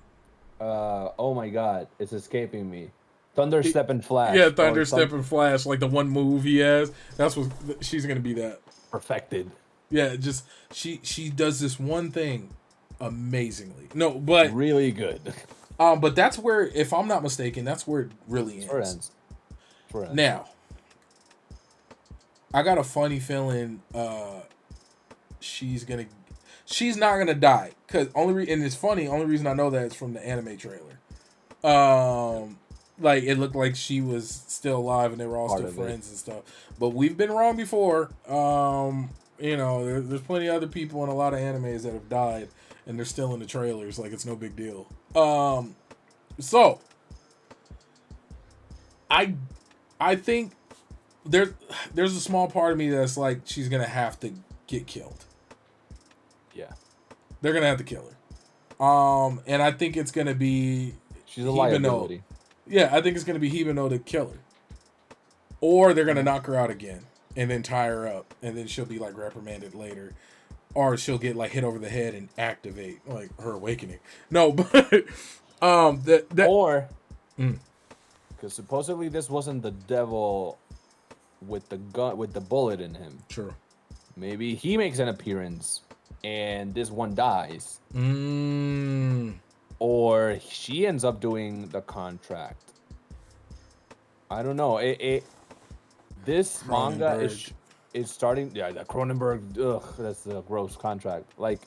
my God, it's escaping me. Thunder Step and Flash. Yeah, Thunder Step and Flash, like the one move he has. That's what she's gonna be. That Perfected. yeah, just she does this one thing amazingly. No, but Really good. but that's where, if I'm not mistaken, that's where it really ends. Now, I got a funny feeling she's not gonna die, cause and it's funny. Only reason I know that is from the anime trailer. Like it looked like she was still alive and they were all still friends and stuff. But we've been wrong before. You know, there's plenty of other people in a lot of animes that have died, and they're still in the trailers. Like it's no big deal. So I I think there's a small part of me that's like she's gonna have to get killed. Yeah. They're gonna have to kill her. And I think it's gonna be She's a Hibino. liability. Yeah, I think it's gonna be Hibino to kill her, or they're gonna knock her out again and then tie her up, and then she'll be like reprimanded later, or she'll get like hit over the head and activate like her awakening. No, but that Or because supposedly this wasn't the devil with the gun with the bullet in him. True. Maybe he makes an appearance and this one dies. Or she ends up doing the contract. I don't know. This manga is starting. Yeah, the Cronenberg. Ugh, that's a gross contract. Like,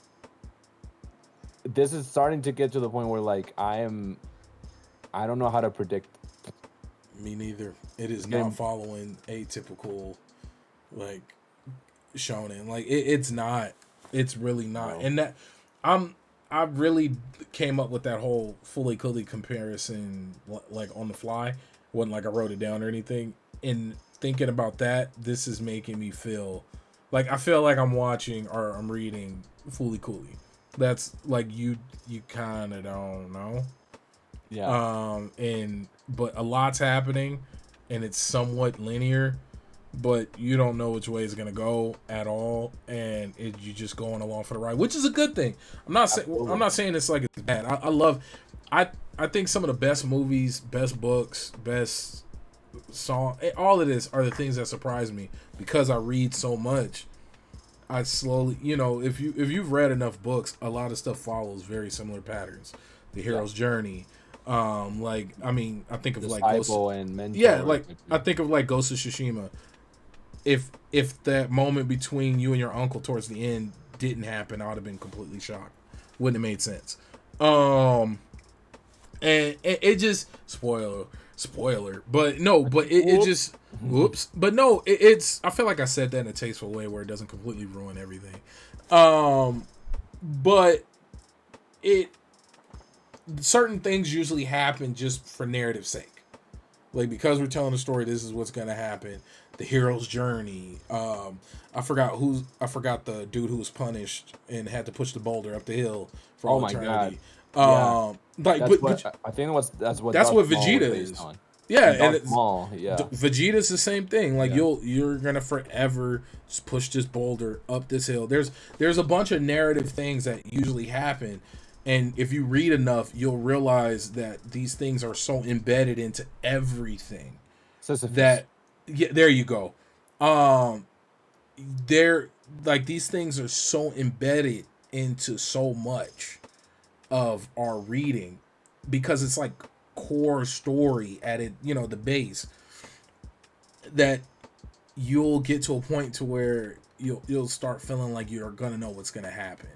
this is starting to get to the point where like I don't know how to predict. Me neither. It is not following atypical like shonen. Like it's not. It's really not. No. And that I really came up with that whole fully Cooley comparison like on the fly. Wasn't like I wrote it down or anything. And thinking about that, this is making me feel like I feel like I'm watching or I'm reading Fully Cooley. That's like you kind of don't know. Yeah. But a lot's happening, and it's somewhat linear, but you don't know which way it's gonna go at all, and you're just going along for the ride, which is a good thing. I'm not saying it's like it's bad. I think some of the best movies, best books, best song, all of this are the things that surprise me because I read so much. I slowly, if you've read enough books, a lot of stuff follows very similar patterns. The hero's journey. I think of like Disciple and mentor. Yeah, like I think of like Ghost of Tsushima. If that moment between you and your uncle towards the end didn't happen, I would have been completely shocked. Wouldn't have made sense. And it just spoiler, but no, but it just whoops. But no, it's I feel like I said that in a tasteful way where it doesn't completely ruin everything. But certain things usually happen just for narrative sake. Like because we're telling a story, this is what's gonna happen. The hero's journey. I forgot the dude who was punished and had to push the boulder up the hill for all eternity. God. Like I think that's what Vegeta is. Yeah, and it's yeah. Vegeta's the same thing. Like you're gonna forever just push this boulder up this hill. There's a bunch of narrative things that usually happen. And if you read enough, you'll realize that these things are so embedded into everything that there you go. They're like these things are so embedded into so much of our reading because it's like core story at it, the base that you'll get to a point to where you'll start feeling like you're gonna know what's gonna happen.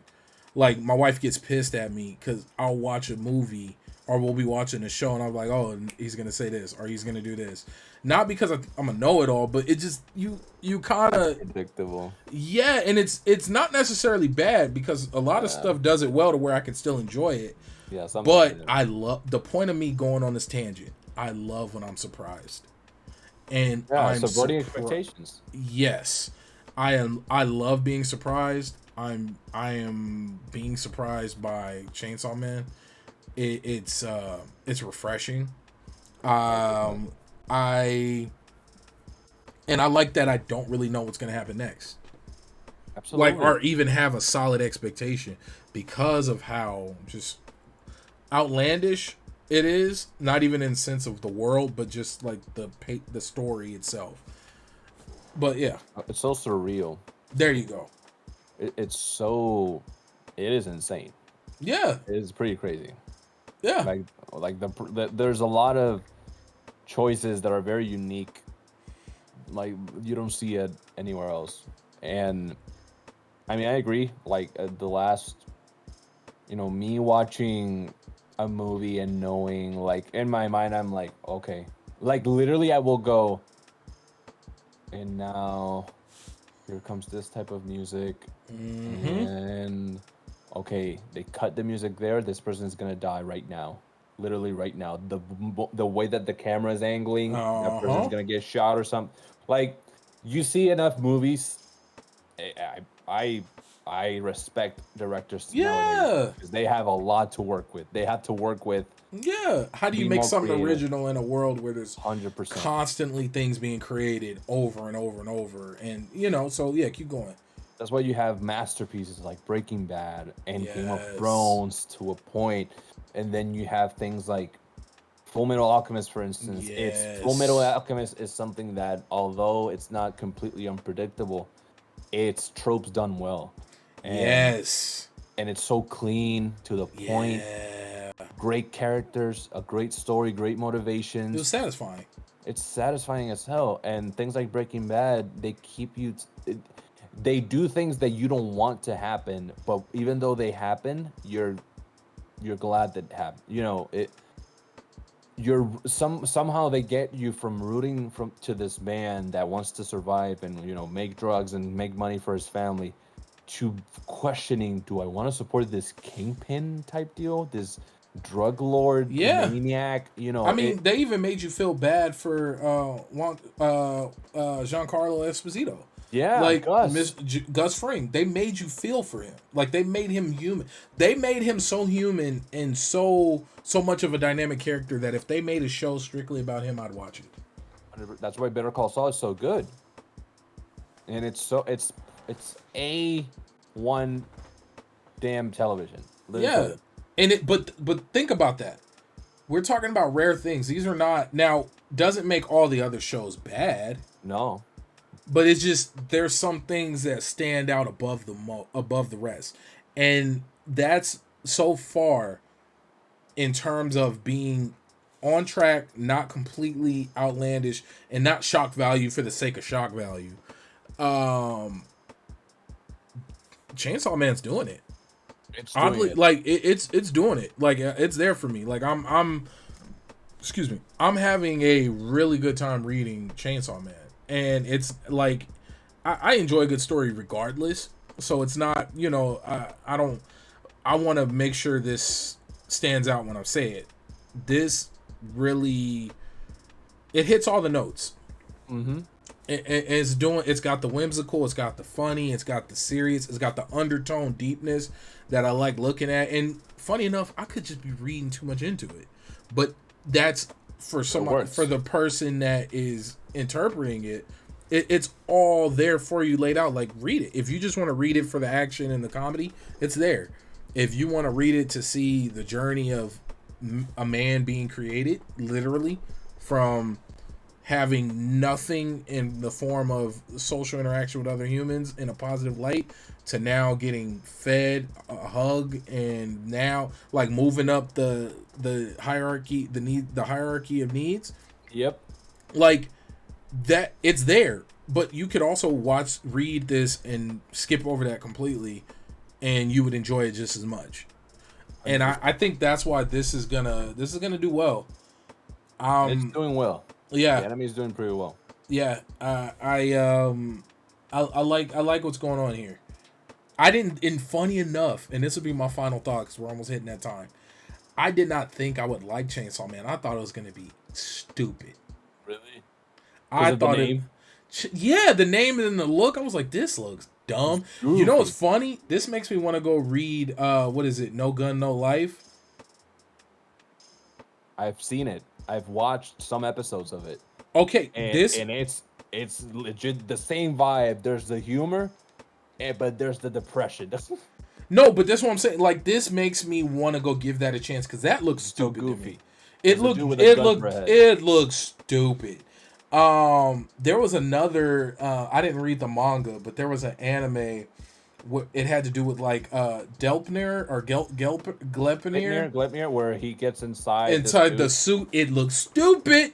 Like my wife gets pissed at me because I'll watch a movie or we'll be watching a show and I'm like, oh, he's gonna say this or he's gonna do this. Not because I'm a know-it-all, but it just you kind of predictable. Yeah, and it's not necessarily bad because a lot of stuff does it well to where I can still enjoy it. Yeah, but I love the point of me going on this tangent. I love when I'm surprised, and I'm subverting expectations. Yes, I love being surprised. I am being surprised by Chainsaw Man. It's refreshing. I like that I don't really know what's gonna happen next. Absolutely. Like or even have a solid expectation because of how just outlandish it is. Not even in sense of the world, but just like the story itself. But yeah, it's so surreal. There you go. It is insane. Yeah, it is pretty crazy. Yeah, like there's a lot of choices that are very unique. Like you don't see it anywhere else. And I mean, I agree. Like the last, me watching a movie and knowing, like in my mind, I'm like, okay, like literally, I will go. And now, here comes this type of music, Mm-hmm. and okay, they cut the music there. This person is gonna die right now, literally right now. The way that the camera is angling, that person's Uh-huh. gonna get shot or something. Like, you see enough movies. I I respect directors nowadays Yeah. because they have a lot to work with. They have to work with, Yeah. How do you be make more something creative. original in a world where there's 100%. constantly things being created over and over and over? And, so yeah, keep going. That's why you have masterpieces like Breaking Bad and Game of Yes. Thrones to a point, and then you have things like Full Metal Alchemist, for instance. It's Full Metal Yes. Alchemist is something that, although it's not completely unpredictable, it's tropes done well, and Yes. it's so clean to the point. Yeah. Great characters, a great story, great It was motivations. satisfying. It's satisfying as hell. And things like Breaking Bad, they keep you. They do things that you don't want to happen, but even though they happen, you're glad that happen. It. Somehow they get you from rooting from to this man that wants to survive and make drugs and make money for his family, to questioning, do I want to support this kingpin type deal, this drug lord Yeah. maniac? I It. mean, they even made you feel bad for Giancarlo Esposito, Yeah, like Gus. Gus Fring. They made you feel for him. Like they made him human. They made him so human and so much of a dynamic character that if they made a show strictly about him, I'd watch it. That's why Better Call Saul is so good, and it's A1 damn television. Let me tell Yeah, you. and but think about that. We're talking about rare things. These are not now doesn't make all the other shows bad, No, but it's just there's some things that stand out above the rest, and that's so far in terms of being on track, not completely outlandish, and not shock value for the sake of shock value. Um, Chainsaw Man's doing it. it's doing Oddly, it. like it's doing it. Like it's there for me. Like I'm excuse me. I'm having a really good time reading Chainsaw Man, and it's like I enjoy a good story regardless. So it's not I don't I want to make sure this stands out when I say it. This really it hits all the notes. Mm-hmm. It's got the whimsical, it's got the funny, it's got the serious, it's got the undertone deepness that I like looking at. And funny enough, I could just be reading too much into it, but that's for It for works. the person that is interpreting it. It's all there for you laid out. Like read it if you just want to read it for the action and the comedy. It's there. If you want to read it to see the journey of a man being created, literally from having nothing in the form of social interaction with other humans in a positive light to now getting fed a hug and now like moving up the hierarchy the hierarchy of needs, Yep. like that it's there, but you could also read this and skip over that completely and you would enjoy it just as much. And I 100%. think that's why this is gonna do well. And it's um doing well. The yeah. enemy is doing pretty well. Yeah, I like what's going on here. I didn't, and funny enough, and this will be my final thought because we're almost hitting that time. I did not think I would like Chainsaw Man. I thought it was gonna be stupid. Really? Because I of the thought it, name? yeah, the name and the look. I was like, this looks It's dumb. You know what's goofy. funny? This makes me want to go read. What is it? No Gun, No Life. I've seen it. I've watched some episodes of it. Okay, And this and it's legit the same vibe. There's the humor, but there's the depression. no, but that's what I'm saying. Like this makes me want to go give that a chance because that looks It's so stupid to me. goofy. There's a dude with a It gun for a looked head. it looked stupid. There was another. I didn't read the manga, but there was an anime. It had to do with like Delpner or Glepnir Gleipnir, where he gets inside the inside the suit. suit. It looked stupid,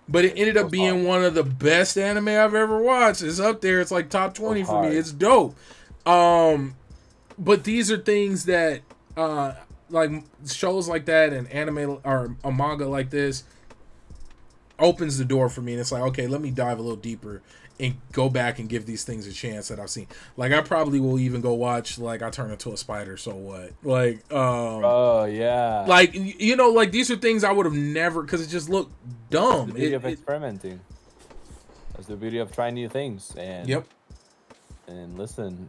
but it ended up Goes hard. being one of the best anime I've ever watched. It's up there. It's like top Goes 20 for me. hard. It's dope. But these are things that like shows like that and anime or a manga like this opens the door for me, and it's like, okay, let me dive a little deeper and go back and give these things a chance that I've seen. Like, I probably will even go watch, like, I Turn Into a Spider, so what? Like, Oh yeah. like, you know, like, these are things I would have never, because it just looked dumb. The beauty of experimenting. That's the beauty of trying new things. And Yep. And listen,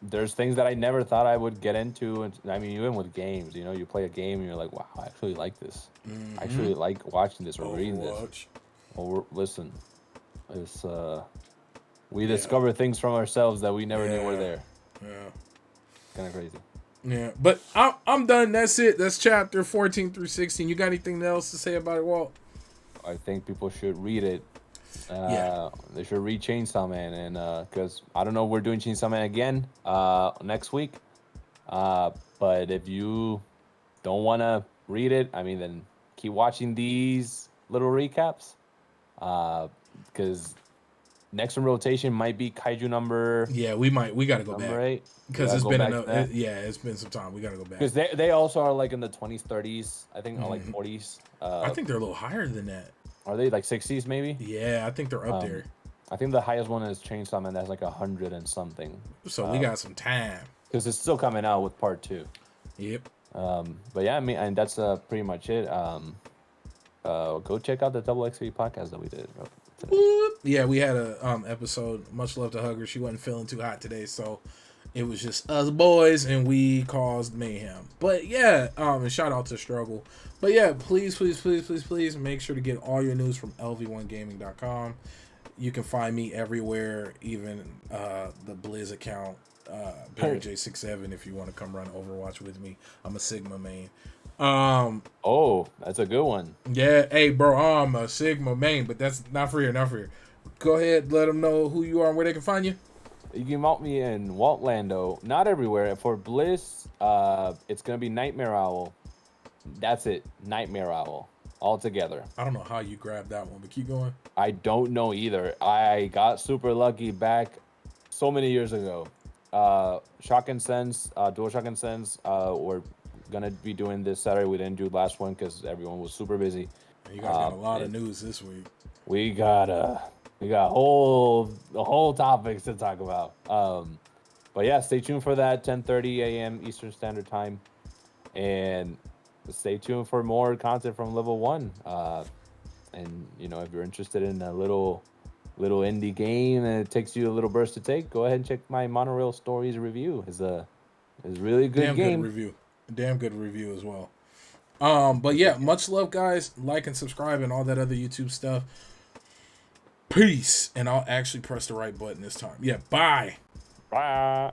there's things that I never thought I would get into. And I mean, even with games, you know, you play a game and you're like, wow, I actually like this. I actually like watching this or reading this. Or listen, it's we discover things from ourselves that we never knew were there. Yeah. Kind of crazy. Yeah, but I'm done. That's it. That's chapter 14 through 16. You got anything else to say about it, Walt? I think people should read it. They should read Chainsaw Man, and because I don't know, we're doing Chainsaw Man again next week. But if you don't want to read it, I mean, then keep watching these little recaps. Because next in rotation might be Kaiju number. Yeah, we got to go back. Right? Because it's been it's been some time. We got to go back. Because they also are like in the 20s, 30s, I think, or like 40s. I think they're a little higher than that. Are they like 60s maybe? Yeah, I think they're up there. I think the highest one is Chainsaw Man. That's like 100 and something. So we got some time. Because it's still coming out with part 2. Yep. But yeah, I mean, and that's pretty much it. Go check out the Double XP podcast that we did. Yeah, we had a episode. Much love to Hugger. She wasn't feeling too hot today, so it was just us boys, and we caused mayhem. But yeah, and shout out to Struggle. But yeah, please make sure to get all your news from LV1gaming.com. You can find me everywhere, even the Blizz account, BarryJ67, if you want to come run Overwatch with me. I'm a Sigma main. Oh, that's a good one. Yeah, hey bro, I'm a Sigma main, but that's not for here. Go ahead, let them know who you are and where they can find you. You can mount me in Waltlando, not everywhere. For Bliss, it's gonna be Nightmare Owl. That's it, Nightmare Owl, all together. I don't know how you grabbed that one, but keep going. I don't know either. I got super lucky back so many years ago. Shotgun Sense, Dual Shotgun Sense, we're gonna be doing this Saturday. We didn't do the last one because everyone was super busy. You guys got a lot of news this week. We got whole topics to talk about. But yeah, stay tuned for that 10:30 a.m. Eastern Standard Time, and stay tuned for more content from Level 1. And you know, if you're interested in a little indie game and it takes you a little burst to take, go ahead and check my Monorail Stories review. It's really good game. Damn good review as well. But yeah, much love, guys. Like and subscribe and all that other YouTube stuff. Peace. And I'll actually press the right button this time. Yeah, bye. Bye.